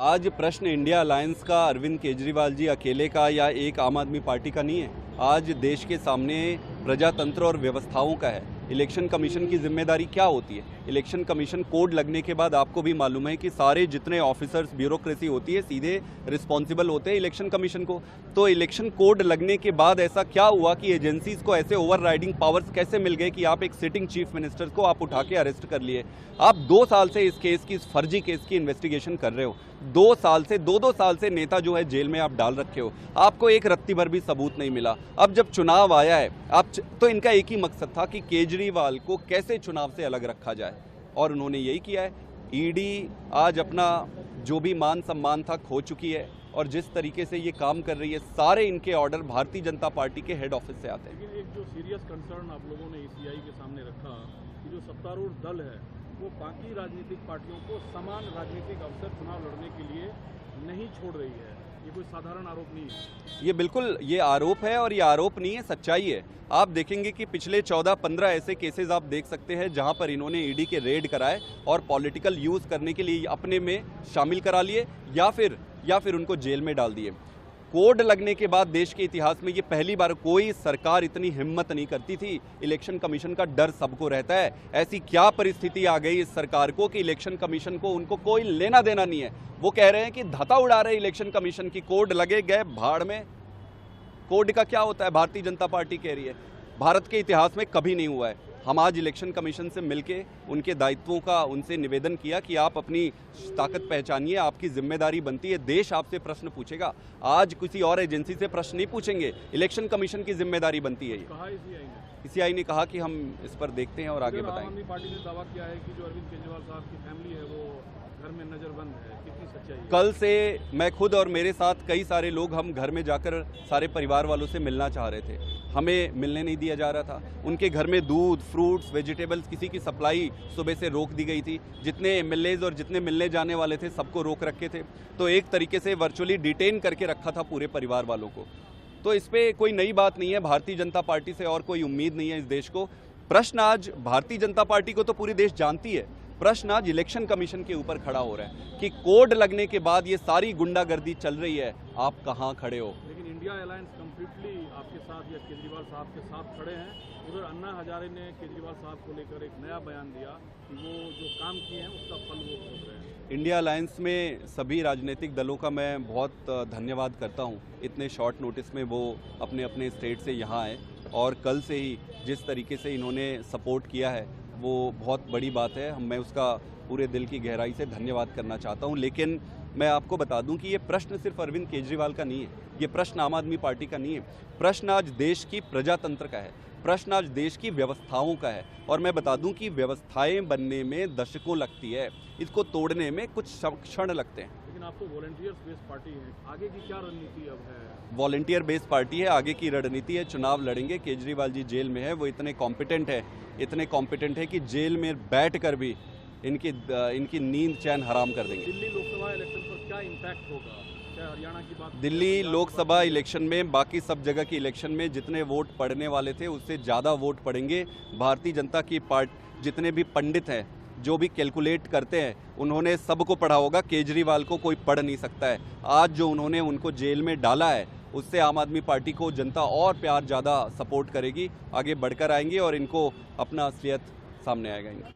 आज प्रश्न India alliance का, अरविंद केजरीवाल जी अकेले का या एक आम आदमी पार्टी का नहीं है। आज देश के सामने प्रजातंत्र और व्यवस्थाओं का है। इलेक्शन कमीशन की जिम्मेदारी क्या होती है? इलेक्शन कमीशन कोड लगने के बाद आपको भी मालूम है कि सारे जितने ऑफिसर्स, ब्यूरोक्रेसी होती है, सीधे रिस्पॉन्सिबल होते हैं इलेक्शन कमीशन को। तो इलेक्शन कोड लगने के बाद ऐसा क्या हुआ कि एजेंसीज को ऐसे ओवरराइडिंग पावर्स कैसे मिल गए कि आप एक सिटिंग चीफ मिनिस्टर को आप उठा के अरेस्ट कर लिए? आप 2 साल से इस केस की, इस फर्जी केस की इन्वेस्टिगेशन कर रहे हो। 2 साल से, 2 साल से नेता जो है जेल में आप डाल रखे हो। आपको एक रत्ती भर भी सबूत नहीं मिला। अब जब चुनाव आया है, तो इनका एक ही मकसद था कि केजरीवाल को कैसे चुनाव से अलग रखा जाए, और उन्होंने यही किया है। ईडी आज अपना जो भी मान सम्मान था खो चुकी है, और जिस तरीके से ये काम कर रही है, सारे इनके ऑर्डर भारतीय जनता पार्टी के हेड ऑफिस से आते हैं। लेकिन एक जो सीरियस कंसर्न आप लोगों ने ईसीआई के सामने रखा कि जो सत्तारूढ़ दल है वो बाकी राजनीतिक पार्टियों को समान राजनीतिक अवसर चुनाव लड़ने के लिए नहीं छोड़ रही है, ये कोई साधारण आरोप नहीं है। ये बिल्कुल ये आरोप है, और ये आरोप नहीं है, सच्चाई है। आप देखेंगे कि पिछले 14-15 ऐसे केसेस आप देख सकते हैं जहां पर इन्होंने ईडी के रेड कराए और पॉलिटिकल यूज करने के लिए अपने में शामिल करा लिए, या फिर उनको जेल में डाल दिए। कोड लगने के बाद देश के इतिहास में ये पहली बार कोई सरकार इतनी हिम्मत नहीं करती थी। इलेक्शन कमीशन का डर सबको रहता है। ऐसी क्या परिस्थिति आ गई इस सरकार को कि इलेक्शन कमीशन को, उनको कोई लेना देना नहीं है। वो कह रहे हैं कि धता उड़ा रहे इलेक्शन कमीशन की, कोड लगे गए भाड़ में। कोड का क्या होता है? भारतीय जनता पार्टी कह रही है भारत के इतिहास में कभी नहीं हुआ है। हम आज इलेक्शन कमीशन से मिलके उनके दायित्वों का उनसे निवेदन किया कि आप अपनी ताकत पहचानिए, आपकी जिम्मेदारी बनती है, देश आपसे प्रश्न पूछेगा। आज किसी और एजेंसी से प्रश्न नहीं पूछेंगे, इलेक्शन कमीशन की जिम्मेदारी बनती है। ईसीआई ने कहा कि हम इस पर देखते हैं और आगे बताएंगे। आम आदमी पार्टी ने दावा किया है कि जो अरविंद केजरीवाल साहब की फैमिली है वो घर में नजरबंद है, कितनी सच्चाई है? कल से मैं खुद और मेरे साथ कई सारे लोग, हम घर में जाकर सारे परिवार वालों से मिलना चाह रहे थे, हमें मिलने नहीं दिया जा रहा था। उनके घर में दूध, फ्रूट्स, वेजिटेबल्स, किसी की सप्लाई सुबह से रोक दी गई थी। जितने एमएलएज और जितने मिलने जाने वाले थे सबको रोक रखे थे। तो एक तरीके से वर्चुअली डिटेन करके रखा था पूरे परिवार वालों को। तो इस पर कोई नई बात नहीं है। भारतीय जनता पार्टी से और कोई उम्मीद नहीं है इस देश को। प्रश्न आज भारतीय जनता पार्टी को तो पूरी देश जानती है, प्रश्न आज इलेक्शन कमीशन के ऊपर खड़ा हो रहा है कि कोड लगने के बाद ये सारी गुंडागर्दी चल रही है, आप कहां खड़े हो? लेकिन इंडिया अलायंस कंप्लीटली आपके साथ या केजरीवाल साहब के साथ खड़े हैं। उधर अन्ना हजारे ने केजरीवाल साहब को लेकर एक नया बयान दिया कि वो जो काम किए हैं उसका फल वो भोग रहे हैं। इंडिया अलायंस में सभी राजनीतिक दलों का मैं बहुत धन्यवाद करता हूं। इतने शॉर्ट नोटिस में वो अपने अपने स्टेट से यहाँ आए, और कल से ही जिस तरीके से इन्होंने सपोर्ट किया है वो बहुत बड़ी बात है। मैं उसका पूरे दिल की गहराई से धन्यवाद करना चाहता हूं। लेकिन मैं आपको बता दूं कि ये प्रश्न सिर्फ अरविंद केजरीवाल का नहीं है, ये प्रश्न आम आदमी पार्टी का नहीं है। प्रश्न आज देश की प्रजातंत्र का है, प्रश्न आज देश की व्यवस्थाओं का है। और मैं बता दूं कि व्यवस्थाएं बनने में दशकों लगती है, इसको तोड़ने में कुछ क्षण लगते हैं। लेकिन आप तो वॉलंटियर्स बेस्ड पार्टी है, आगे की क्या रणनीति अब है? वॉलंटियर बेस्ड पार्टी है, आगे की रणनीति है चुनाव लड़ेंगे। केजरीवाल जी जेल में है, वो इतने कॉम्पिटेंट है कि जेल में बैठकर भी इनकी नींद चैन हराम कर देंगे। दिल्ली लोकसभा इलेक्शन पर क्या इम्पैक्ट होगा? क्या हरियाणा की बात? दिल्ली लोकसभा इलेक्शन में, बाकी सब जगह की इलेक्शन में जितने वोट पड़ने वाले थे उससे ज़्यादा वोट पड़ेंगे। भारतीय जनता की पार्टी, जितने भी पंडित हैं जो भी कैलकुलेट करते हैं, उन्होंने सबको पढ़ा होगा, केजरीवाल को कोई पढ़ नहीं सकता है। आज जो उन्होंने उनको जेल में डाला है उससे आम आदमी पार्टी को जनता और प्यार ज़्यादा सपोर्ट करेगी, आगे बढ़कर आएंगी और इनको अपना असलियत सामने आएगा।